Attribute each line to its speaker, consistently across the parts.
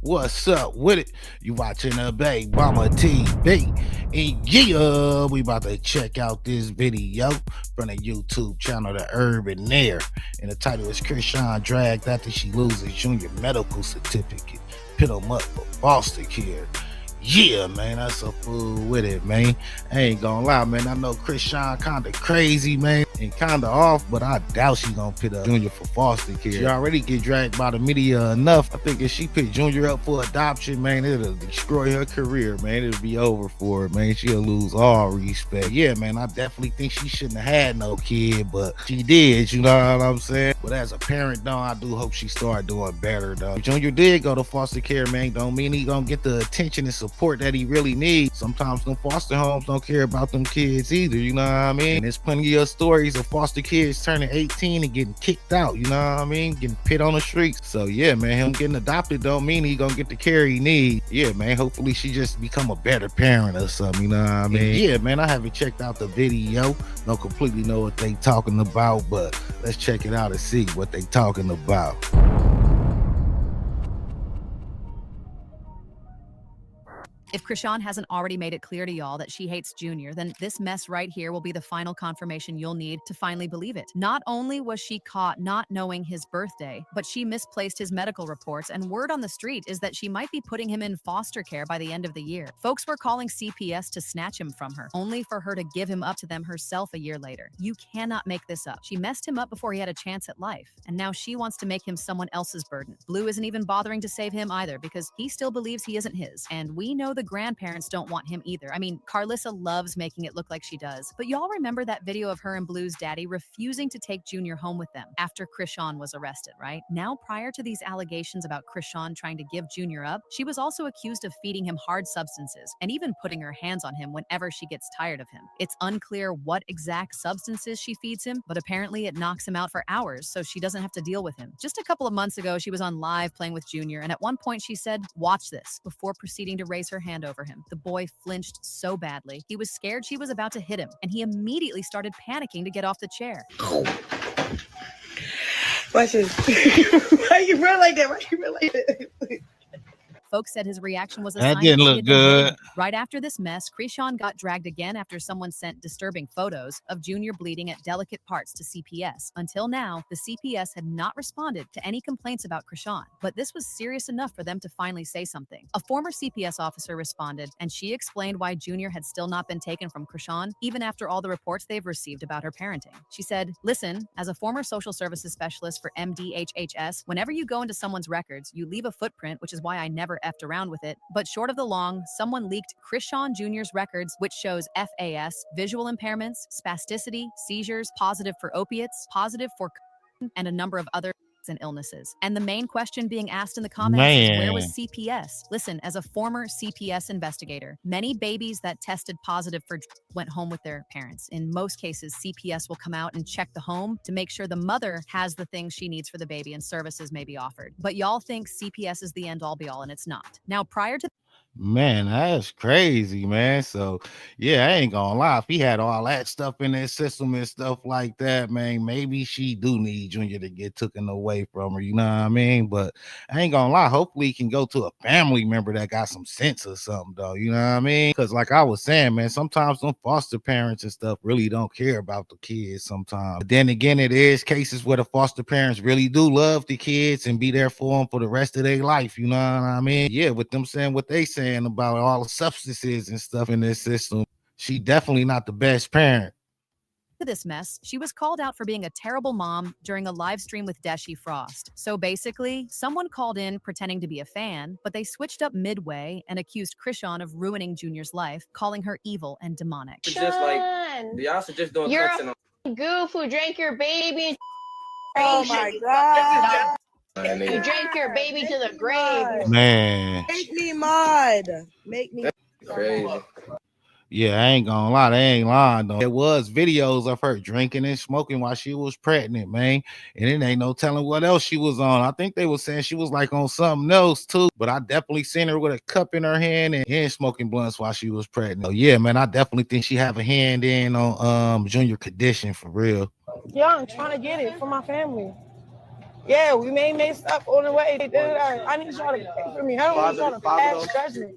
Speaker 1: What's up with it? You watching the Bay Mama TV. And yeah, we about to check out this video from the YouTube channel The Urban Air. And the title is Chrisean dragged after she loses junior medical certificate. Pit him up for foster care. Yeah, man, that's a fool with it, man. I ain't gonna lie, man. I know Chrisean kinda crazy, man, and kinda off, but I doubt she gonna pit up Junior for foster care. She already get dragged by the media enough. I think if she put Junior up for adoption, man, it'll destroy her career, man. It'll be over for her, man. She'll lose all respect. Yeah, man, I definitely think she shouldn't have had no kid, but she did, you know what I'm saying? But as a parent, though, I do hope she start doing better, though. If Junior did go to foster care, man, don't mean he gonna get the attention and support that he really needs. Sometimes them foster homes don't care about them kids either, you know what I mean? And there's plenty of stories of foster kids turning 18 and getting kicked out, you know what I mean? Getting pit on the streets. So yeah, man, him getting adopted don't mean he gonna get the care he needs. Yeah, man, hopefully she just become a better parent or something, you know what I mean? Yeah, man, I haven't checked out the video. Don't completely know what they talking about, but let's check it out and see what they talking about.
Speaker 2: If Chrisean hasn't already made it clear to y'all that she hates Junior, then this mess right here will be the final confirmation you'll need to finally believe it. Not only was she caught not knowing his birthday, but she misplaced his medical reports, and word on the street is that she might be putting him in foster care by the end of the year. Folks were calling CPS to snatch him from her, only for her to give him up to them herself a year later. You cannot make this up. She messed him up before he had a chance at life, and now she wants to make him someone else's burden. Blue isn't even bothering to save him either because he still believes he isn't his, and we know the grandparents don't want him either. I mean, Carlissa loves making it look like she does, but y'all remember that video of her and Blue's daddy refusing to take Junior home with them after Chrisean was arrested, right? Now, prior to these allegations about Chrisean trying to give Junior up, she was also accused of feeding him hard substances and even putting her hands on him whenever she gets tired of him. It's unclear what exact substances she feeds him, but apparently it knocks him out for hours so she doesn't have to deal with him. Just a couple of months ago, she was on live playing with Junior, and at one point she said, "Watch this," before proceeding to raise her hand over him. The boy flinched so badly. He was scared she was about to hit him, and he immediately started panicking to get off the chair.
Speaker 3: Watch this. Why you run like that? Why you run like that?
Speaker 2: Folks said his reaction was a
Speaker 1: That
Speaker 2: sign
Speaker 1: didn't
Speaker 2: that she
Speaker 1: look
Speaker 2: had been
Speaker 1: good.
Speaker 2: hidden. Right after this mess, Chrisean got dragged again after someone sent disturbing photos of Junior bleeding at delicate parts to CPS. Until now, the CPS had not responded to any complaints about Chrisean, but this was serious enough for them to finally say something. A former CPS officer responded, and she explained why Junior had still not been taken from Chrisean, even after all the reports they've received about her parenting. She said, "Listen, as a former social services specialist for MDHHS, whenever you go into someone's records, you leave a footprint, which is why I never effed around with it. But short of the long, someone leaked Chrisean Jr.'s records, which shows FAS, visual impairments, spasticity, seizures, positive for opiates, positive for and a number of other and illnesses. And the main question being asked in the comments is, where was CPS? Listen, as a former CPS investigator, many babies that tested positive for went home with their parents. In most cases, CPS will come out and check the home to make sure the mother has the things she needs for the baby and services may be offered. But y'all think CPS is the end all be all, and it's not. Now, prior to
Speaker 1: Man, that's crazy, man. So, yeah, I ain't gonna lie. If he had all that stuff in his system and stuff like that, man, maybe she do need Junior to get taken away from her. You know what I mean? But I ain't gonna lie. Hopefully, he can go to a family member that got some sense or something, though. You know what I mean? Because, like I was saying, man, sometimes some foster parents and stuff really don't care about the kids sometimes. But then again, it is cases where the foster parents really do love the kids and be there for them for the rest of their life. You know what I mean? Yeah, with them saying what they saying about all the substances and stuff in this system, she definitely not the best parent.
Speaker 2: this mess, she was called out for being a terrible mom during a live stream with Deshi Frost. So basically, someone called in pretending to be a fan, but they switched up midway and accused Chrisean of ruining Junior's life, calling her evil and demonic.
Speaker 4: It's just like, y'all suggest doing
Speaker 5: you're a goof who drank your baby.
Speaker 3: Oh my God.
Speaker 5: You drank your baby to the grave.
Speaker 1: Man,
Speaker 3: Make me mod. Make me
Speaker 4: crazy.
Speaker 1: yeah, I ain't gonna lie, they ain't lying though. There was videos of her drinking and smoking while she was pregnant, man. And it ain't no telling what else she was on. I think they were saying she was like on something else too. But I definitely seen her with a cup in her hand and smoking blunts while she was pregnant. So yeah, man, I definitely think she have a hand in on Junior condition for real.
Speaker 6: Yeah, I'm trying to get it for my family.
Speaker 3: Yeah, we may mess up on the way. I need y'all to pray for me. I don't want y'all to pass judgment.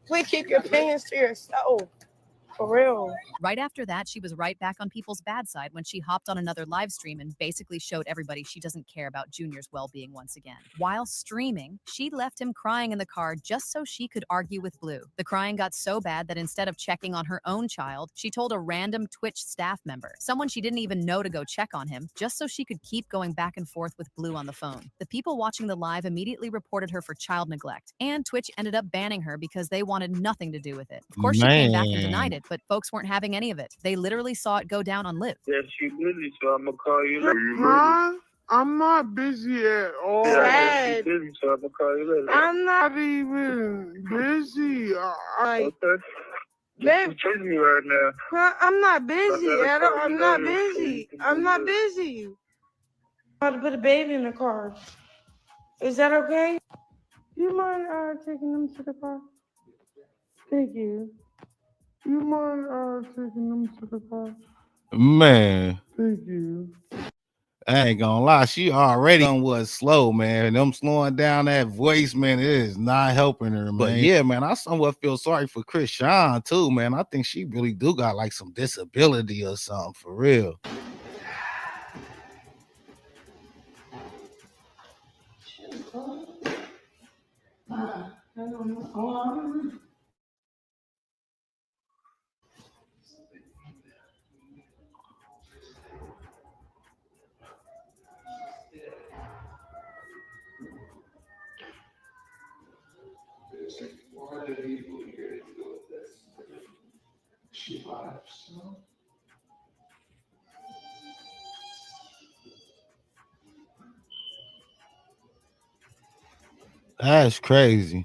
Speaker 3: Please keep your opinions to yourself. For real.
Speaker 2: Right after that, she was right back on people's bad side when she hopped on another live stream and basically showed everybody she doesn't care about Junior's well-being once again. While streaming, she left him crying in the car just so she could argue with Blue. The crying got so bad that instead of checking on her own child, she told a random Twitch staff member, someone she didn't even know, to go check on him, just so she could keep going back and forth with Blue on the phone. The people watching the live immediately reported her for child neglect, and Twitch ended up banning her because they wanted nothing to do with it. Of course, she came back and denied it, but folks weren't having any of it. They literally saw it go down on Live.
Speaker 6: Yes, you busy, so I'm gonna call you later. Huh? I'm not busy at all. Yeah, you busy, so I'm gonna call you later. I'm not even busy. Okay. Babe, chase me right now. I'm not busy at all. I'm not busy. I'm not busy. I'm about to put a baby in the car. Is that okay? You mind taking them to the car? Thank you. You mind taking them to the car?
Speaker 1: Man.
Speaker 6: Thank you.
Speaker 1: I ain't gonna lie, she already was slow, man. Them slowing down that voice, man, it is not helping her, man. But yeah, man, I somewhat feel sorry for Chrisean too, man. I think she really do got like some disability or something, for real.
Speaker 7: Why did he believe to do with this? She laughs.
Speaker 1: That's crazy.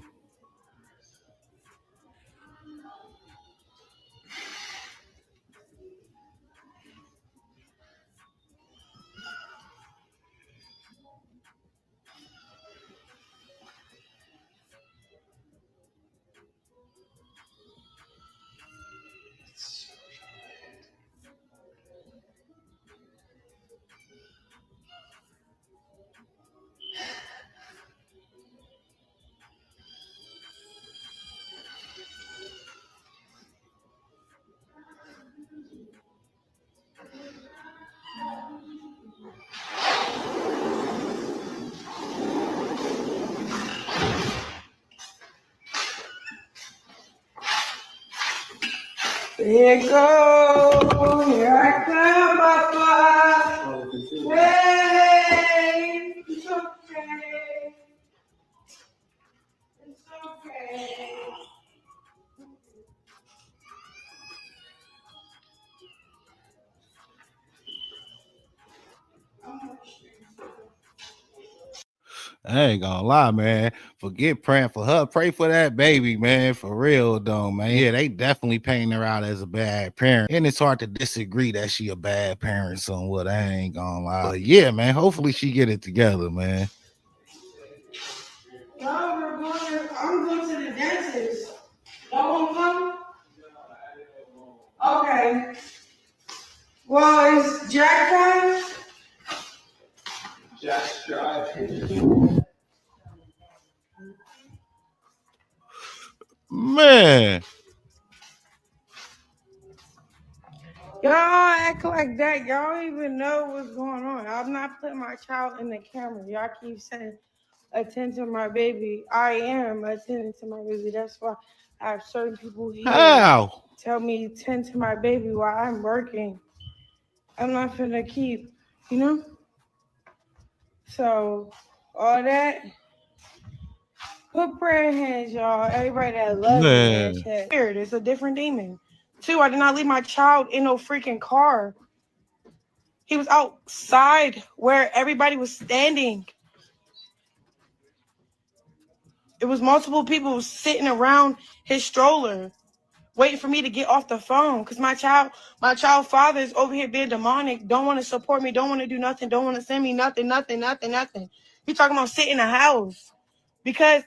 Speaker 3: Here it goes. Here I come, Papa. Hey, it's okay. It's okay.
Speaker 1: I ain't gonna lie, man. Forget praying for her. Pray for that baby, man. For real, though, man. Yeah, they definitely painting her out as a bad parent. And it's hard to disagree that she a bad parent somewhat. I ain't gonna lie. But yeah, man, hopefully she get it together, man.
Speaker 3: I'm going to the dentist. Y'all want to come? Okay. Well, is Jack coming?
Speaker 7: Jack's driving.
Speaker 1: Man.
Speaker 3: Y'all act like that. Y'all don't even know what's going on. I'm not putting my child in the camera. Y'all keep saying, attend to my baby. I am attending to my baby. That's why I have certain people here tell me attend to my baby while I'm working. I'm not gonna keep, you know? So, all that, put prayer hands, y'all. Everybody that loves me. Weird. It's a different demon. 2, I did not leave my child in no freaking car. He was outside where everybody was standing. It was multiple people sitting around his stroller, waiting for me to get off the phone. Because my child father is over here being demonic, don't want to support me, don't want to do nothing, don't want to send me nothing. He talking about sitting in the house. Because,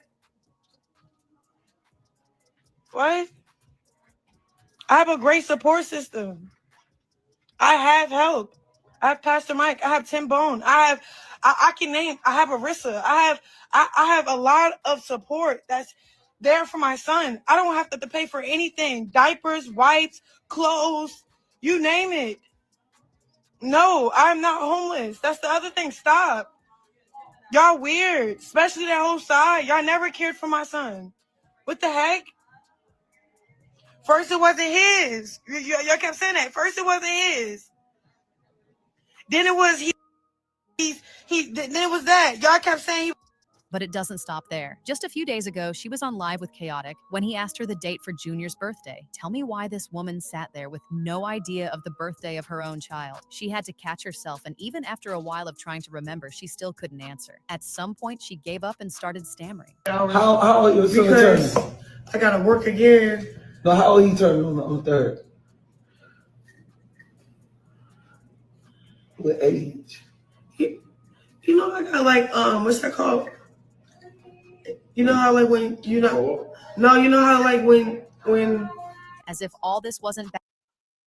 Speaker 3: what? I have a great support system. I have help. I have Pastor Mike. I have Tim Bone. I I can name. I have Arissa. I have a lot of support that's there for my son. I don't have to pay for anything. Diapers, wipes, clothes, you name it. No, I'm not homeless. That's the other thing. Stop. Y'all weird, especially that whole side. Y'all never cared for my son. What the heck? First it wasn't his. Y'all kept saying that. First it wasn't his. Then it was then it was that. Y'all kept saying he.
Speaker 2: But it doesn't stop there. Just a few days ago, she was on Live with Chaotic when he asked her the date for Junior's birthday. Tell me why this woman sat there with no idea of the birthday of her own child. She had to catch herself, and even after a while of trying to remember, she still couldn't answer. At some point, she gave up and started stammering.
Speaker 8: How old is your son turning?
Speaker 3: I gotta work again.
Speaker 8: No, how old he turning on the 3rd? What age?
Speaker 3: You know, I got like what's that called? You know how like when you know, no, you know how like when.
Speaker 2: As if all this wasn't bad.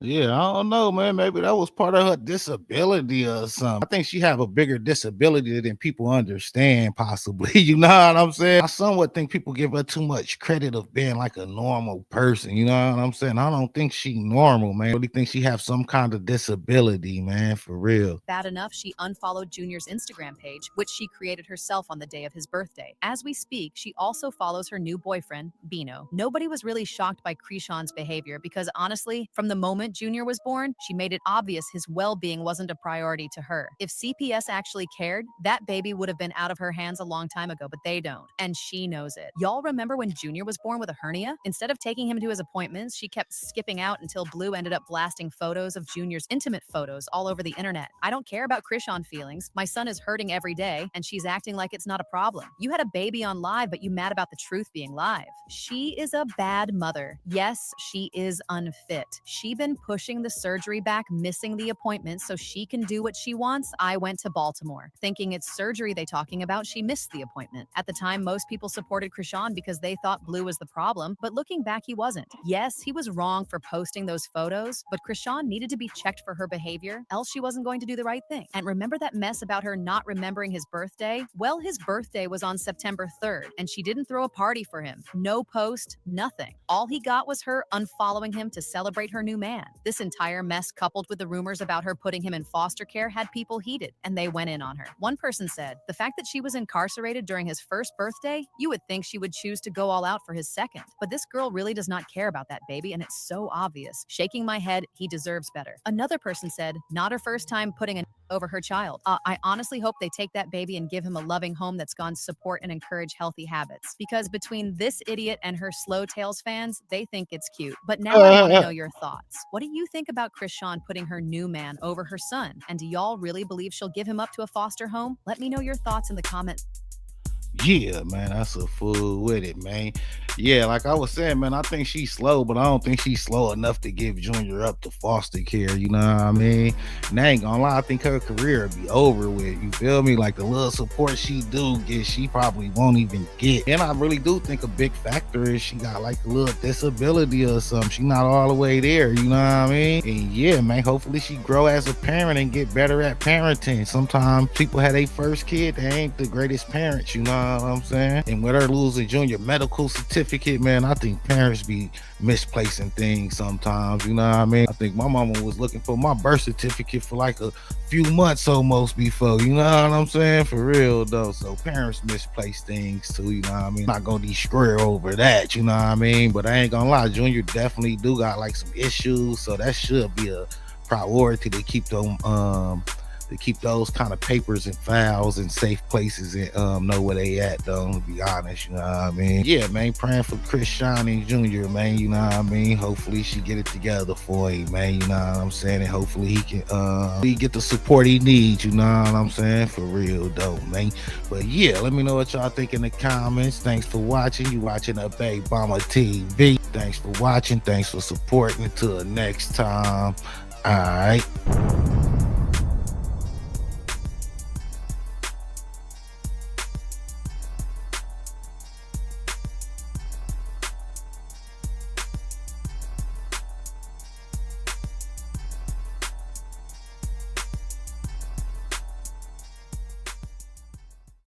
Speaker 1: Yeah, I don't know, man. Maybe that was part of her disability or something. I think she have a bigger disability than people understand, possibly. You know what I'm saying? I somewhat think people give her too much credit of being like a normal person. You know what I'm saying? I don't think she normal, man. I really think she have some kind of disability, man, for real.
Speaker 2: Bad enough, she unfollowed Junior's Instagram page, which she created herself on the day of his birthday. As we speak, she also follows her new boyfriend, Bino. Nobody was really shocked by Chrisean's behavior because honestly, from the moment Junior was born, she made it obvious his well-being wasn't a priority to her. If CPS actually cared, that baby would have been out of her hands a long time ago, but they don't. And she knows it. Y'all remember when Junior was born with a hernia? Instead of taking him to his appointments, she kept skipping out until Blue ended up blasting photos of Junior's intimate photos all over the internet. I don't care about Chrisean feelings. My son is hurting every day, and she's acting like it's not a problem. You had a baby on live, but you mad about the truth being live. She is a bad mother. Yes, she is unfit. She been pushing the surgery back, missing the appointment so she can do what she wants. I went to Baltimore. Thinking it's surgery they talking about, she missed the appointment. At the time, most people supported Chrisean because they thought Blue was the problem, but looking back, he wasn't. Yes, he was wrong for posting those photos, but Chrisean needed to be checked for her behavior, else she wasn't going to do the right thing. And remember that mess about her not remembering his birthday? Well, his birthday was on September 3rd, and she didn't throw a party for him. No post, nothing. All he got was her unfollowing him to celebrate her new man. This entire mess, coupled with the rumors about her putting him in foster care, had people heated, and they went in on her. One person said, the fact that she was incarcerated during his first birthday, you would think she would choose to go all out for his second. But this girl really does not care about that baby, and it's so obvious. Shaking my head, he deserves better. Another person said, not her first time putting an over her child. I honestly hope they take that baby and give him a loving home that's gone support and encourage healthy habits. Because between this idiot and her Slow Tails fans, they think it's cute. But now I want to know your thoughts. What do you think about Chrisean putting her new man over her son? And do y'all really believe she'll give him up to a foster home? Let me know your thoughts in the comments.
Speaker 1: Yeah, man, that's a fool with it, man. Yeah, like I was saying, man, I think she's slow, but I don't think she's slow enough to give Junior up to foster care. You know what I mean? And I ain't gonna lie, I think her career will be over with. You feel me? Like the little support she do get, she probably won't even get. And I really do think a big factor is she got like a little disability or something. She not all the way there. You know what I mean? And yeah, man, hopefully she grow as a parent and get better at parenting. Sometimes people have their first kid, they ain't the greatest parents. You know what I'm saying? And with her losing Junior medical certificate, man, I think parents be misplacing things sometimes. You know what I mean? I think my mama was looking for my birth certificate for like a few months almost before. You know what I'm saying? For real though. So parents misplace things too. You know what I mean? Not gonna be square over that. You know what I mean? But I ain't gonna lie, Junior definitely do got like some issues. So that should be a priority to keep them to keep those kind of papers and files in safe places and know where they at though, to be honest. You know what I mean? Yeah, man, praying for Chrisean and Junior, man. You know what I mean? Hopefully she get it together for him, man. You know what I'm saying? And hopefully he can he get the support he needs. You know what I'm saying? For real though, man. But yeah, let me know what y'all think in the comments. Thanks for watching. You watching a Babe Mama TV. Thanks for watching. Thanks for supporting. Until next time. All right.